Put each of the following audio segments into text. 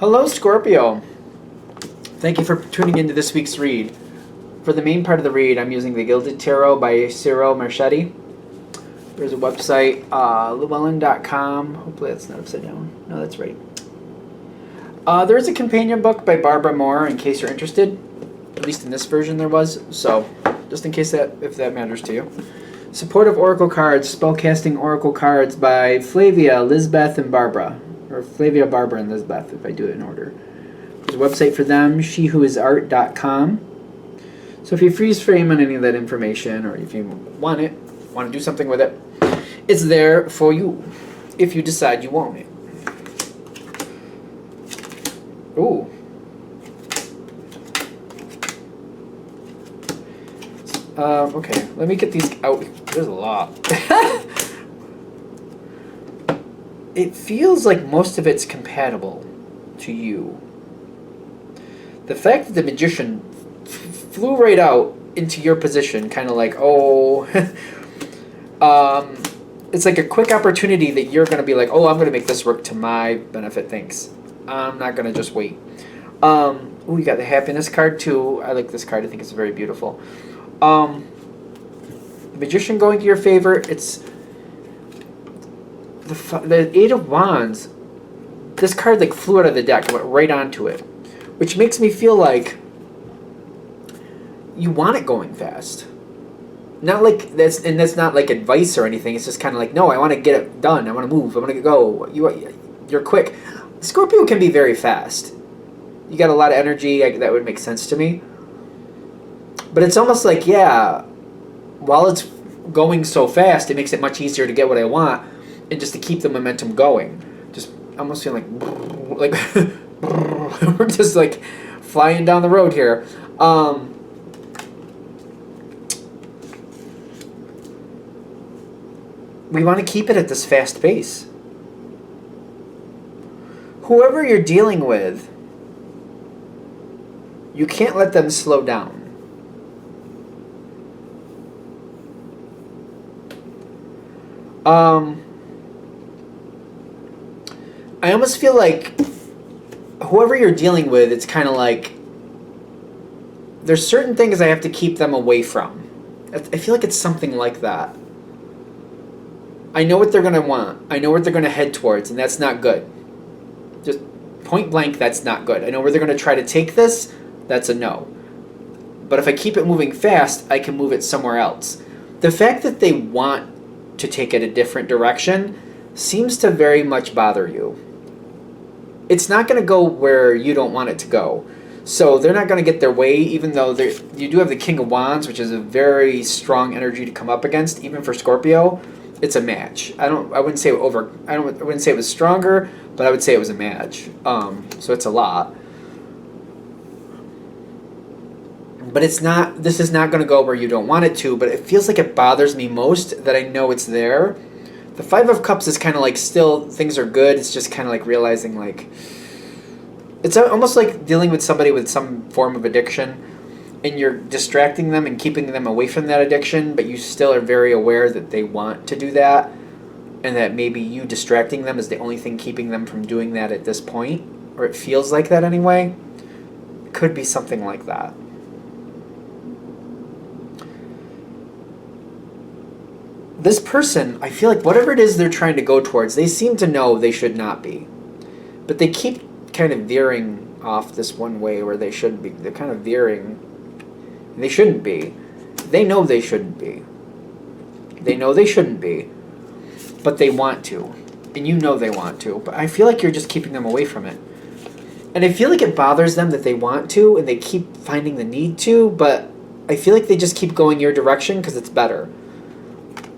Hello, Scorpio. Thank you for tuning into this week's read. For the main part of the read, I'm using the Gilded Tarot by Ciro Marchetti. There's a website, llewellyn.com. Hopefully that's not upside down. No, that's right. There is a companion book by Barbara Moore, in case you're interested. At least in this version there was. So, just in case if that matters to you. Supportive Oracle Cards, Spellcasting Oracle Cards by Flavia, Lizbeth, and Barbara. Or Flavia, Barbara, and Lizbeth, if I do it in order. There's a website for them, shewhoisart.com. So if you freeze frame on any of that information, or if you want to do something with it, it's there for you, if you decide you want it. Ooh. Okay, let me get these out. There's a lot. It feels like most of it's compatible to you. The fact that the Magician flew right out into your position, kind of like, oh, it's like a quick opportunity that you're going to be like, oh, I'm going to make this work to my benefit, thanks. I'm not going to just wait. Oh, you got the Happiness card too. I like this card. I think it's very beautiful. The Magician going to your favor. It's the Eight of Wands. This card like flew out of the deck, went right onto it, which makes me feel like you want it going fast. Not like that's not like advice or anything. It's just kind of like, no, I want to get it done. I want to move. I want to go. You're quick. Scorpio can be very fast. You got a lot of energy. That would make sense to me. But it's almost like, yeah, while it's going so fast, it makes it much easier to get what I want and just to keep the momentum going. Just almost feel like we're just like flying down the road here. We want to keep it at this fast pace. Whoever you're dealing with, you can't let them slow down. I almost feel like whoever you're dealing with, it's kind of like there's certain things I have to keep them away from. I feel like it's something like that. I know what they're going to want. I know what they're going to head towards, and that's not good. Just point blank, that's not good. I know where they're going to try to take this. That's a no. But if I keep it moving fast, I can move it somewhere else. The fact that they want to take it a different direction seems to very much bother you. It's not going to go where you don't want it to go. So they're not going to get their way, even though you do have the King of Wands, which is a very strong energy to come up against, even for Scorpio. It's a match. I wouldn't say it was stronger, but I would say it was a match. So it's a lot. But it's not. This is not going to go where you don't want it to. But it feels like it bothers me most that I know it's there. The Five of Cups is kind of like still things are good. It's just kind of like realizing like it's almost like dealing with somebody with some form of addiction, and you're distracting them and keeping them away from that addiction, but you still are very aware that they want to do that, and that maybe you distracting them is the only thing keeping them from doing that at this point, or it feels like that anyway. It could be something like that. This person, I feel like whatever it is they're trying to go towards, they seem to know they should not be. But they keep kind of veering off this one way where they shouldn't be. They're kind of veering. They shouldn't be. They know they shouldn't be. They know they shouldn't be. But they want to. And you know they want to. But I feel like you're just keeping them away from it. And I feel like it bothers them that they want to and they keep finding the need to, but I feel like they just keep going your direction because it's better.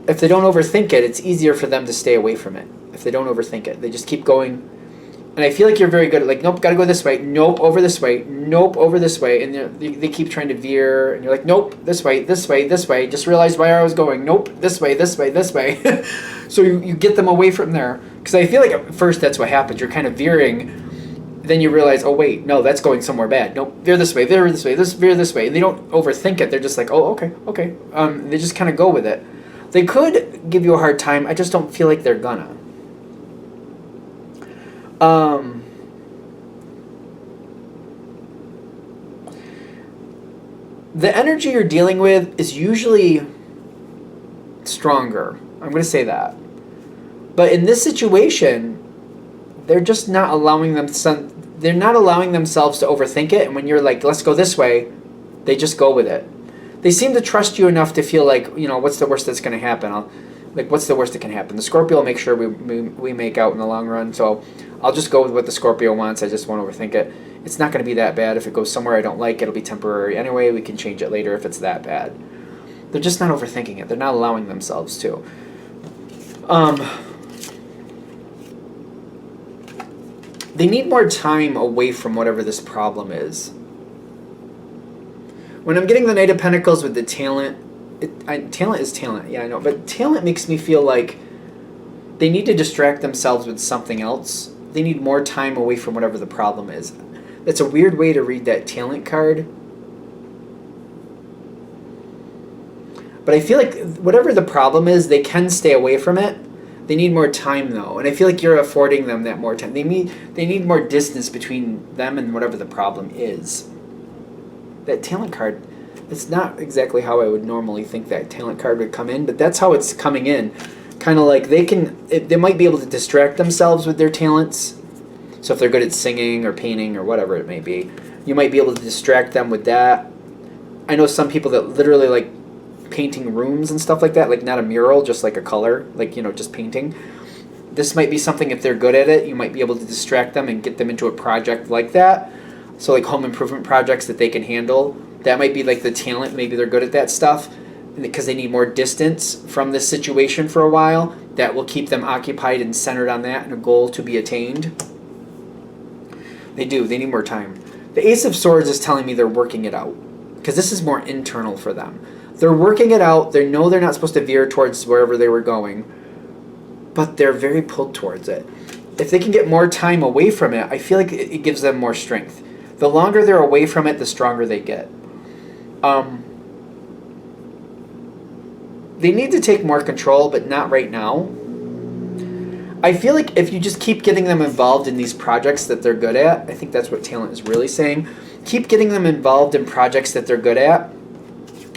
If they don't overthink it, it's easier for them to stay away from it. If they don't overthink it, they just keep going. And I feel like you're very good at like, nope, gotta go this way. Nope, over this way. Nope, over this way. And they keep trying to veer. And you're like, nope, this way, this way, this way. Just realized where I was going. Nope, this way, this way, this way. So you get them away from there. Because I feel like at first that's what happens. You're kind of veering. Then you realize, oh, wait, no, that's going somewhere bad. Nope, veer this way, veer this way, veer this way. And they don't overthink it. They're just like, oh, okay, okay. They just kind of go with it. They could give you a hard time. I just don't feel like they're gonna. The energy you're dealing with is usually stronger. I'm going to say that. But in this situation, they're just not allowing they're not allowing themselves to overthink it. And when you're like, let's go this way, they just go with it. They seem to trust you enough to feel like, what's the worst that's going to happen? What's the worst that can happen? The Scorpio will make sure we make out in the long run. So I'll just go with what the Scorpio wants. I just won't overthink it. It's not going to be that bad. If it goes somewhere I don't like, it'll be temporary anyway. We can change it later if it's that bad. They're just not overthinking it. They're not allowing themselves to. They need more time away from whatever this problem is. When I'm getting the Knight of Pentacles with the talent, talent is talent, yeah, I know, but talent makes me feel like they need to distract themselves with something else. They need more time away from whatever the problem is. That's a weird way to read that talent card. But I feel like whatever the problem is, they can stay away from it. They need more time, though, and I feel like you're affording them that more time. They need more distance between them and whatever the problem is. That talent card, it's not exactly how I would normally think that talent card would come in, but that's how it's coming in. Kind of like they might be able to distract themselves with their talents. So if they're good at singing or painting or whatever it may be, you might be able to distract them with that. I know some people that literally like painting rooms and stuff like that, like not a mural, just like a color, like, just painting. This might be something, if they're good at it, you might be able to distract them and get them into a project like that. So like home improvement projects that they can handle. That might be like the talent, maybe they're good at that stuff. Because they need more distance from this situation for a while, that will keep them occupied and centered on that and a goal to be attained. They need more time. The Ace of Swords is telling me they're working it out, because this is more internal for them. They're working it out. They know they're not supposed to veer towards wherever they were going, but they're very pulled towards it. If they can get more time away from it, I feel like it gives them more strength. The longer they're away from it, the stronger they get. They need to take more control, but not right now. I feel like if you just keep getting them involved in these projects that they're good at, I think that's what talent is really saying. Keep getting them involved in projects that they're good at.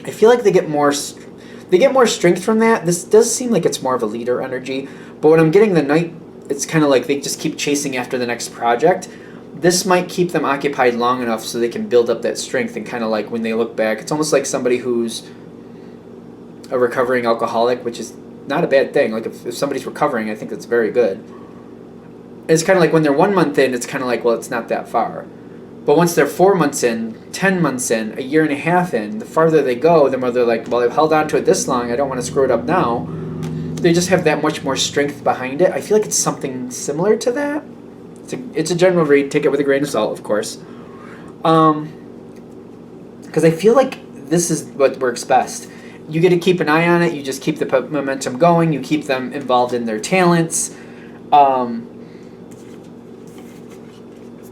I feel like they get more strength from that. This does seem like it's more of a leader energy, but when I'm getting the Knight, it's kind of like they just keep chasing after the next project. This might keep them occupied long enough so they can build up that strength, and kind of like when they look back, it's almost like somebody who's a recovering alcoholic, which is not a bad thing. Like if somebody's recovering, I think that's very good. It's kind of like when they're 1 month in, it's kind of like, well, it's not that far. But once they're 4 months in, 10 months in, a year and a half in, the farther they go, the more they're like, well, I've held on to it this long, I don't want to screw it up now. They just have that much more strength behind it. I feel like it's something similar to that. It's a general read. Take it with a grain of salt, of course. Because I feel like this is what works best. You get to keep an eye on it. You just keep the momentum going. You keep them involved in their talents.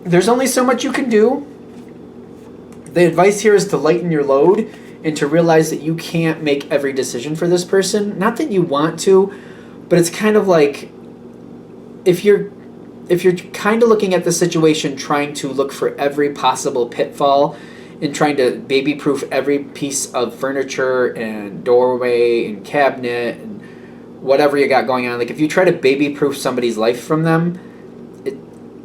There's only so much you can do. The advice here is to lighten your load and to realize that you can't make every decision for this person. Not that you want to, but it's kind of like if you're kind of looking at the situation trying to look for every possible pitfall and trying to baby-proof every piece of furniture and doorway and cabinet and whatever you got going on. Like if you try to baby-proof somebody's life from them,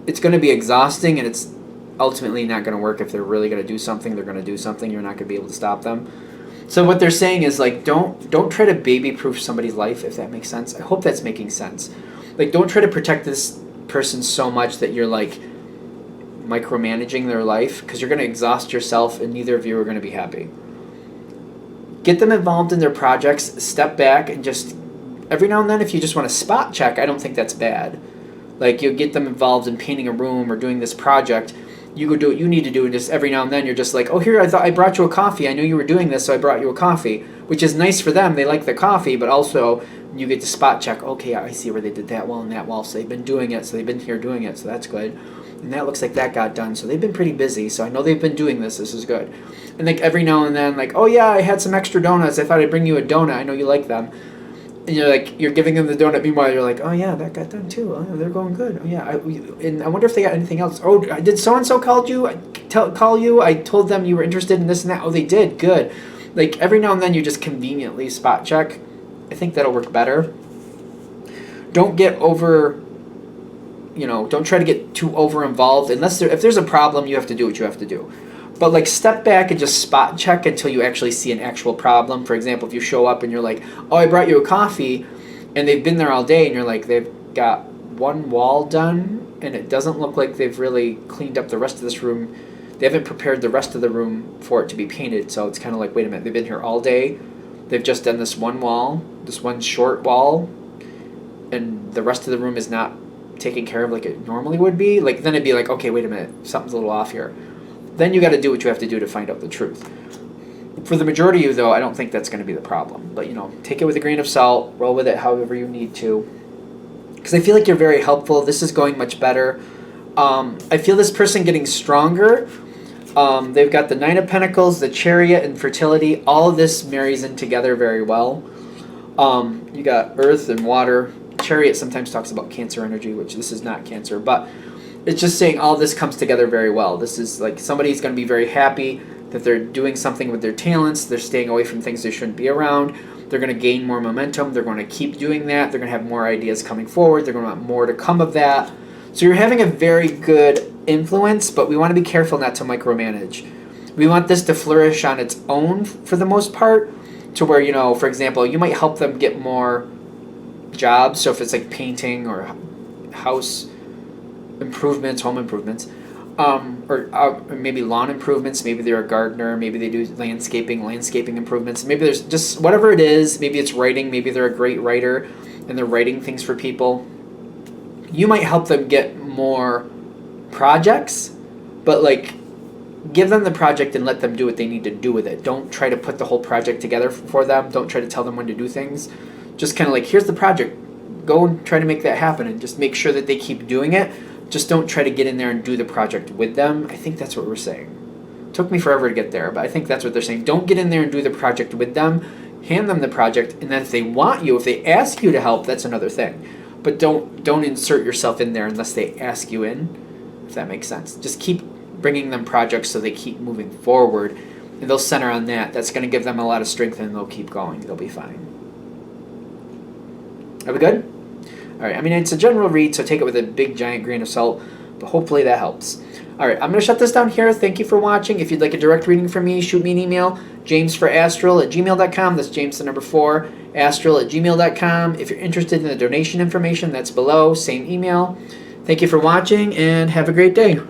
it's going to be exhausting, and it's ultimately not going to work. If they're really going to do something, they're going to do something. You're not going to be able to stop them. So what they're saying is like, don't try to baby-proof somebody's life, if that makes sense. I hope that's making sense. Like don't try to protect this person so much that you're like micromanaging their life, because you're going to exhaust yourself and neither of you are going to be happy. Get them involved in their projects, step back, and just every now and then if you just want to spot check, I don't think that's bad. Like you get them involved in painting a room or doing this project, you go do what you need to do, and just every now and then you're just like, oh, here, I thought I brought you a coffee. I knew you were doing this, so I brought you a coffee, which is nice for them. They like the coffee, but also you get to spot check, okay, I see where they did that well and that well, so they've been doing it, so they've been here doing it, so that's good. And that looks like that got done, so they've been pretty busy, so I know they've been doing this is good. And like every now and then, like, oh yeah, I had some extra donuts, I thought I'd bring you a donut, I know you like them. And you're giving them the donut, meanwhile you're like, oh yeah, that got done too, oh, they're going good, oh yeah, and I wonder if they got anything else. Oh, did so-and-so called you? call you? I told them you were interested in this and that. Oh, they did. Good. Like, every now and then you just conveniently spot check. I think that'll work better. Don't get over, don't try to get too over involved. If there's a problem, you have to do what you have to do. But like, step back and just spot check until you actually see an actual problem. For example, if you show up and you're like, oh, I brought you a coffee, and they've been there all day, and you're like, they've got one wall done, and it doesn't look like they've really cleaned up the rest of this room. They haven't prepared the rest of the room for it to be painted. So it's kind of like, wait a minute, they've been here all day. They've just done this one wall, this one short wall, and the rest of the room is not taken care of like it normally would be. Like, then it'd be like, okay, wait a minute, something's a little off here. Then you got to do what you have to do to find out the truth. For the majority of you, though, I don't think that's going to be the problem. But, take it with a grain of salt. Roll with it however you need to. Because I feel like you're very helpful. This is going much better. I feel this person getting stronger. They've got the Nine of Pentacles, the Chariot, and fertility. All of this marries in together very well. You got Earth and Water. Chariot sometimes talks about Cancer energy, which this is not Cancer. But it's just saying all this comes together very well. This is like somebody's going to be very happy that they're doing something with their talents. They're staying away from things they shouldn't be around. They're going to gain more momentum. They're going to keep doing that. They're going to have more ideas coming forward. They're going to want more to come of that. So you're having a very good influence, but we want to be careful not to micromanage. We want this to flourish on its own for the most part, to where, for example, you might help them get more jobs. So if it's like painting or house improvements, home improvements, or maybe lawn improvements. Maybe they're a gardener. Maybe they do landscaping improvements. Maybe there's just whatever it is. Maybe it's writing. Maybe they're a great writer and they're writing things for people. You might help them get more projects, but like, give them the project and let them do what they need to do with it. Don't try to put the whole project together for them. Don't try to tell them when to do things. Just kind of like, here's the project. Go and try to make that happen, and just make sure that they keep doing it. Just don't try to get in there and do the project with them. I think that's what we're saying. Took me forever to get there, but I think that's what they're saying. Don't get in there and do the project with them. Hand them the project, and then if they want you, if they ask you to help, that's another thing. But don't insert yourself in there unless they ask you in, if that makes sense. Just keep bringing them projects so they keep moving forward, and they'll center on that. That's going to give them a lot of strength, and they'll keep going. They'll be fine. Are we good? All right, I mean, it's a general read, so take it with a big, giant grain of salt, but hopefully that helps. All right, I'm going to shut this down here. Thank you for watching. If you'd like a direct reading from me, shoot me an email, jamesforastral@gmail.com. That's James, the number 4, astral@gmail.com. If you're interested in the donation information, that's below, same email. Thank you for watching, and have a great day.